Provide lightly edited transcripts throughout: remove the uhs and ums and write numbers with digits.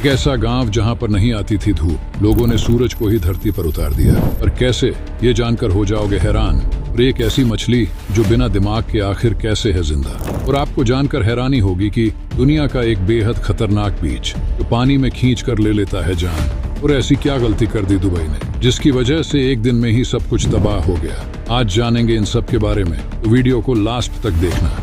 एक ऐसा गांव जहां पर नहीं आती थी धूप, लोगों ने सूरज को ही धरती पर उतार दिया। पर कैसे, ये जानकर हो जाओगे हैरान। और एक ऐसी मछली जो बिना दिमाग के आखिर कैसे है जिंदा। और आपको जानकर हैरानी होगी कि दुनिया का एक बेहद खतरनाक बीच जो पानी में खींच कर ले लेता है जान। और ऐसी क्या गलती कर दी दुबई ने जिसकी वजह से एक दिन में ही सब कुछ तबाह हो गया। आज जानेंगे इन सब के बारे में, तो वीडियो को लास्ट तक देखना।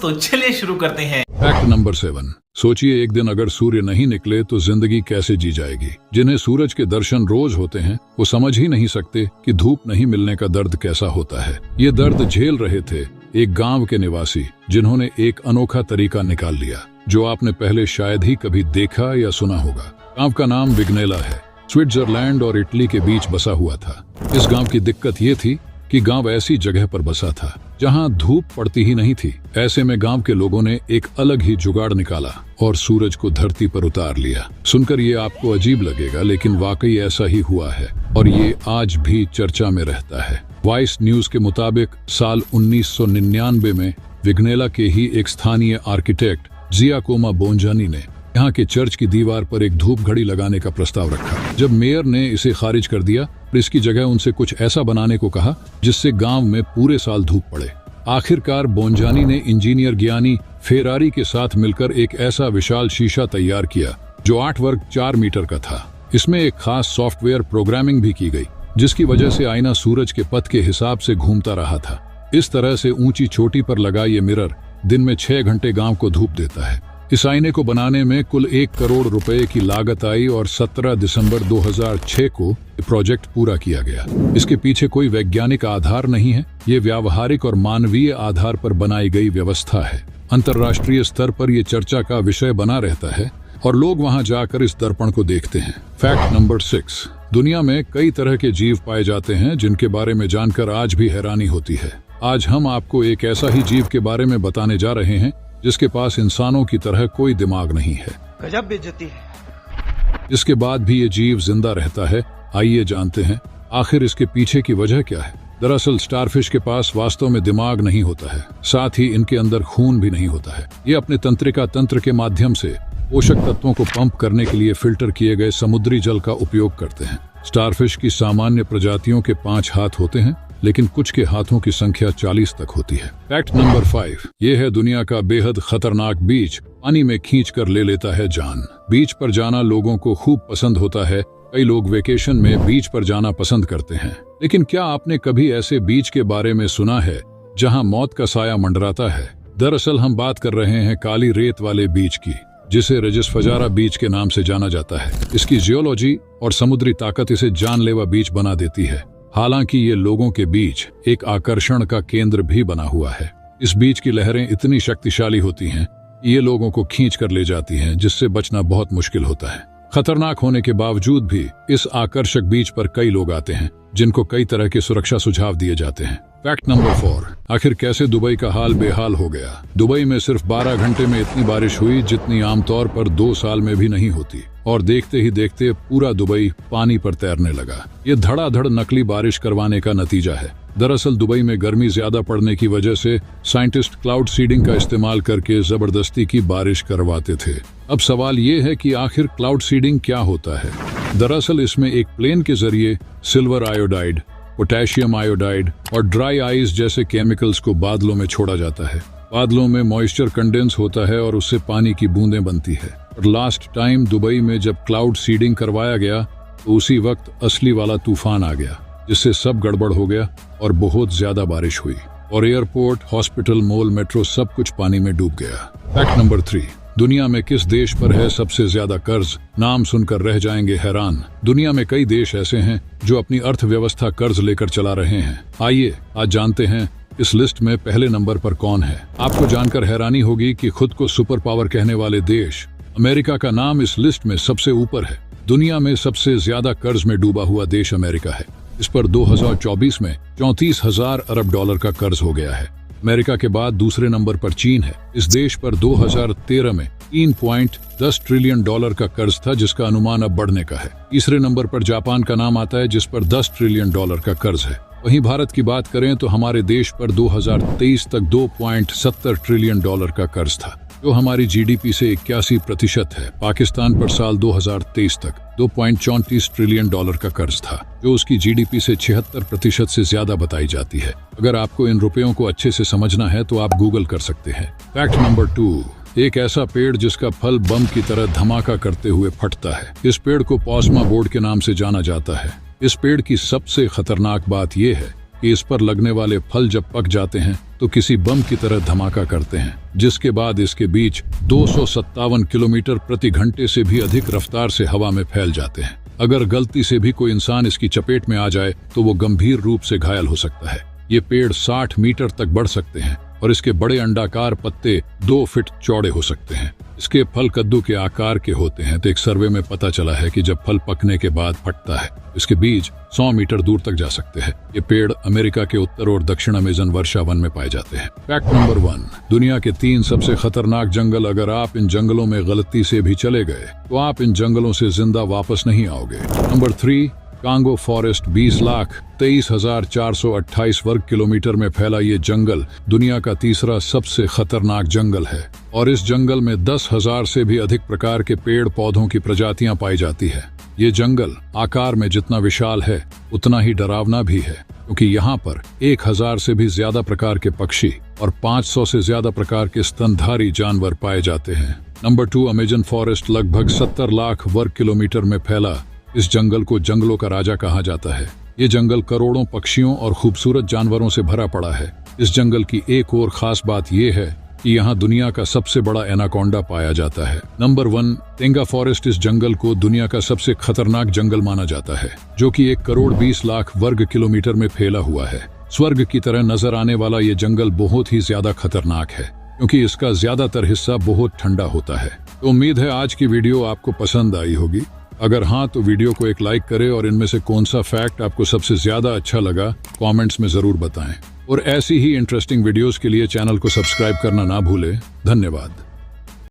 तो चलिए शुरू करते हैं। Fact number 7। सोचिए, एक दिन अगर सूर्य नहीं निकले तो जिंदगी कैसे जी जाएगी। जिन्हें सूरज के दर्शन रोज होते हैं वो समझ ही नहीं सकते कि धूप नहीं मिलने का दर्द कैसा होता है। ये दर्द झेल रहे थे एक गांव के निवासी, जिन्होंने एक अनोखा तरीका निकाल लिया जो आपने पहले शायद ही कभी देखा या सुना होगा। गांव का नाम विग्नेला है, स्विट्जरलैंड और इटली के बीच बसा हुआ था। इस गांव की दिक्कत ये थी कि गांव ऐसी जगह पर बसा था जहां धूप पड़ती ही नहीं थी। ऐसे में गांव के लोगों ने एक अलग ही जुगाड़ निकाला और सूरज को धरती पर उतार लिया। सुनकर ये आपको अजीब लगेगा, लेकिन वाकई ऐसा ही हुआ है और ये आज भी चर्चा में रहता है। वॉइस न्यूज के मुताबिक साल 1999 में विग्नेला के ही एक स्थानीय आर्किटेक्ट जियाकोमो बोंजानी ने यहाँ के चर्च की दीवार पर एक धूप घड़ी लगाने का प्रस्ताव रखा। जब मेयर ने इसे खारिज कर दिया और इसकी जगह उनसे कुछ ऐसा बनाने को कहा जिससे गांव में पूरे साल धूप पड़े। आखिरकार बोंजानी ने इंजीनियर ज्ञानी फेरारी के साथ मिलकर एक ऐसा विशाल शीशा तैयार किया जो 8 वर्ग 4 मीटर का था। इसमें एक खास सॉफ्टवेयर प्रोग्रामिंग भी की गई जिसकी वजह से आईना सूरज के पथ के हिसाब से घूमता रहा था। इस तरह से ऊंची चोटी पर लगा ये मिरर दिन में 6 घंटे गांव को धूप देता है। इस आईने को बनाने में कुल 1 करोड़ रुपए की लागत आई और 17 दिसंबर 2006 को प्रोजेक्ट पूरा किया गया। इसके पीछे कोई वैज्ञानिक आधार नहीं है, ये व्यावहारिक और मानवीय आधार पर बनाई गई व्यवस्था है। अंतर्राष्ट्रीय स्तर पर यह चर्चा का विषय बना रहता है और लोग वहां जाकर इस दर्पण को देखते हैं। Fact number 6। दुनिया में कई तरह के जीव पाए जाते हैं जिनके बारे में जानकर आज भी हैरानी होती है। आज हम आपको एक ऐसा ही जीव के बारे में बताने जा रहे हैं जिसके पास इंसानों की तरह कोई दिमाग नहीं है। गजब बेइज्जती है। इसके बाद भी ये जीव जिंदा रहता है। आइए जानते हैं आखिर इसके पीछे की वजह क्या है। दरअसल स्टारफिश के पास वास्तव में दिमाग नहीं होता है, साथ ही इनके अंदर खून भी नहीं होता है। ये अपने तंत्रिका तंत्र के माध्यम से पोषक तत्वों को पंप करने के लिए फिल्टर किए गए समुद्री जल का उपयोग करते हैं। स्टारफिश की सामान्य प्रजातियों के 5 हाथ होते हैं, लेकिन कुछ के हाथों की संख्या 40 तक होती है। Fact number 5। ये है दुनिया का बेहद खतरनाक बीच, पानी में खींच कर ले लेता है जान। बीच पर जाना लोगों को खूब पसंद होता है। कई लोग वेकेशन में बीच पर जाना पसंद करते हैं, लेकिन क्या आपने कभी ऐसे बीच के बारे में सुना है जहां मौत का साया मंडराता है? दरअसल हम बात कर रहे हैं काली रेत वाले बीच की, जिसे रजिस फजारा बीच के नाम से जाना जाता है। इसकी जियोलॉजी और समुद्री ताकत इसे जानलेवा बीच बना देती है। हालांकि ये लोगों के बीच एक आकर्षण का केंद्र भी बना हुआ है। इस बीच की लहरें इतनी शक्तिशाली होती हैं कि ये लोगों को खींच कर ले जाती हैं, जिससे बचना बहुत मुश्किल होता है। खतरनाक होने के बावजूद भी इस आकर्षक बीच पर कई लोग आते हैं जिनको कई तरह के सुरक्षा सुझाव दिए जाते हैं। Fact number 4। आखिर कैसे दुबई का हाल बेहाल हो गया? दुबई में सिर्फ 12 घंटे में इतनी बारिश हुई जितनी आमतौर पर 2 साल में भी नहीं होती, और देखते ही देखते पूरा दुबई पानी पर तैरने लगा। ये धड़ाधड़ नकली बारिश करवाने का नतीजा है। दरअसल दुबई में गर्मी ज्यादा पड़ने की वजह से साइंटिस्ट क्लाउड सीडिंग का इस्तेमाल करके जबरदस्ती की बारिश करवाते थे। अब सवाल ये है कि आखिर क्लाउड सीडिंग क्या होता है? दरअसल इसमें एक प्लेन के जरिए सिल्वर आयोडाइड, पोटेशियम आयोडाइड और ड्राई आइस जैसे केमिकल्स को बादलों में छोड़ा जाता है। बादलों में मॉइस्चर कंडेंस होता है और उससे पानी की बूंदें बनती है। और लास्ट टाइम दुबई में जब क्लाउड सीडिंग करवाया गया तो उसी वक्त असली वाला तूफान आ गया, जिससे सब गड़बड़ हो गया और बहुत ज्यादा बारिश हुई और एयरपोर्ट, हॉस्पिटल, मॉल, मेट्रो सब कुछ पानी में डूब गया। Fact number 3। दुनिया में किस देश पर है सबसे ज्यादा कर्ज? नाम सुनकर रह जाएंगे हैरान। दुनिया में कई देश ऐसे हैं जो अपनी अर्थव्यवस्था कर्ज लेकर चला रहे हैं। आइए आज जानते हैं इस लिस्ट में पहले नंबर पर कौन है। आपको जानकर हैरानी होगी कि खुद को सुपर पावर कहने वाले देश अमेरिका का नाम इस लिस्ट में सबसे ऊपर है। दुनिया में सबसे ज्यादा कर्ज में डूबा हुआ देश अमेरिका है। इस पर 2024 में 34,000 अरब डॉलर का कर्ज हो गया है। अमेरिका के बाद दूसरे नंबर पर चीन है। इस देश पर 2013 में 3.10 ट्रिलियन डॉलर का कर्ज था, जिसका अनुमान अब बढ़ने का है। तीसरे नंबर पर जापान का नाम आता है, जिस पर 10 ट्रिलियन डॉलर का कर्ज है। वहीं भारत की बात करें तो हमारे देश पर 2023 तक 2.70 ट्रिलियन डॉलर का कर्ज था। जो हमारी जीडीपी से 81% है। पाकिस्तान पर साल 2023 तक $2.34 ट्रिलियन का कर्ज था, जो उसकी जीडीपी से 76% से ज्यादा बताई जाती है। अगर आपको इन रुपयों को अच्छे से समझना है तो आप गूगल कर सकते हैं। फैक्ट नंबर 2, एक ऐसा पेड़ जिसका फल बम की तरह धमाका करते हुए फटता है। इस पेड़ को पॉस्मा बोर्ड के नाम से जाना जाता है। इस पेड़ की सबसे खतरनाक बात यह है कि इस पर लगने वाले फल जब पक जाते हैं तो किसी बम की तरह धमाका करते हैं, जिसके बाद इसके बीज 257 किलोमीटर प्रति घंटे से भी अधिक रफ्तार से हवा में फैल जाते हैं। अगर गलती से भी कोई इंसान इसकी चपेट में आ जाए तो वो गंभीर रूप से घायल हो सकता है। ये पेड़ 60 मीटर तक बढ़ सकते हैं और इसके बड़े अंडाकार पत्ते 2 फीट चौड़े हो सकते हैं। इसके फल कद्दू के आकार के होते हैं। तो एक सर्वे में पता चला है कि जब फल पकने के बाद फटता है, इसके बीज 100 मीटर दूर तक जा सकते हैं। ये पेड़ अमेरिका के उत्तर और दक्षिण अमेजन वर्षा वन में पाए जाते हैं। फैक्ट नंबर 1, दुनिया के 3 सबसे खतरनाक जंगल। अगर आप इन जंगलों में गलती से भी चले गए तो आप इन जंगलों से जिंदा वापस नहीं आओगे। नंबर 3, कांगो फॉरेस्ट 20,23,428 वर्ग किलोमीटर में फैला ये जंगल दुनिया का तीसरा सबसे खतरनाक जंगल है और इस जंगल में 10,000 से भी अधिक प्रकार के पेड़ पौधों की प्रजातियां पाई जाती है। ये जंगल आकार में जितना विशाल है उतना ही डरावना भी है, क्योंकि यहाँ पर 1,000 से भी ज्यादा प्रकार के पक्षी और 500 से ज्यादा प्रकार के स्तनधारी जानवर पाए जाते हैं। नंबर 2, अमेजन फॉरेस्ट लगभग 70 लाख वर्ग किलोमीटर में फैला इस जंगल को जंगलों का राजा कहा जाता है। ये जंगल करोड़ों पक्षियों और खूबसूरत जानवरों से भरा पड़ा है। इस जंगल की एक और खास बात यह है कि यहाँ दुनिया का सबसे बड़ा एनाकोंडा पाया जाता है। नंबर 1, तेंगा फॉरेस्ट इस जंगल को दुनिया का सबसे खतरनाक जंगल माना जाता है, जो कि 1,20,00,000 वर्ग किलोमीटर में फैला हुआ है। स्वर्ग की तरह नजर आने वाला ये जंगल बहुत ही ज्यादा खतरनाक है, क्योंकि इसका ज्यादातर हिस्सा बहुत ठंडा होता है। तो उम्मीद है आज की वीडियो आपको पसंद आई होगी। अगर हाँ तो वीडियो को एक लाइक करें और इनमें से कौन सा फैक्ट आपको सबसे ज्यादा अच्छा लगा कमेंट्स में जरूर बताएं। और ऐसी ही इंटरेस्टिंग वीडियोस के लिए चैनल को सब्सक्राइब करना ना भूलें। धन्यवाद।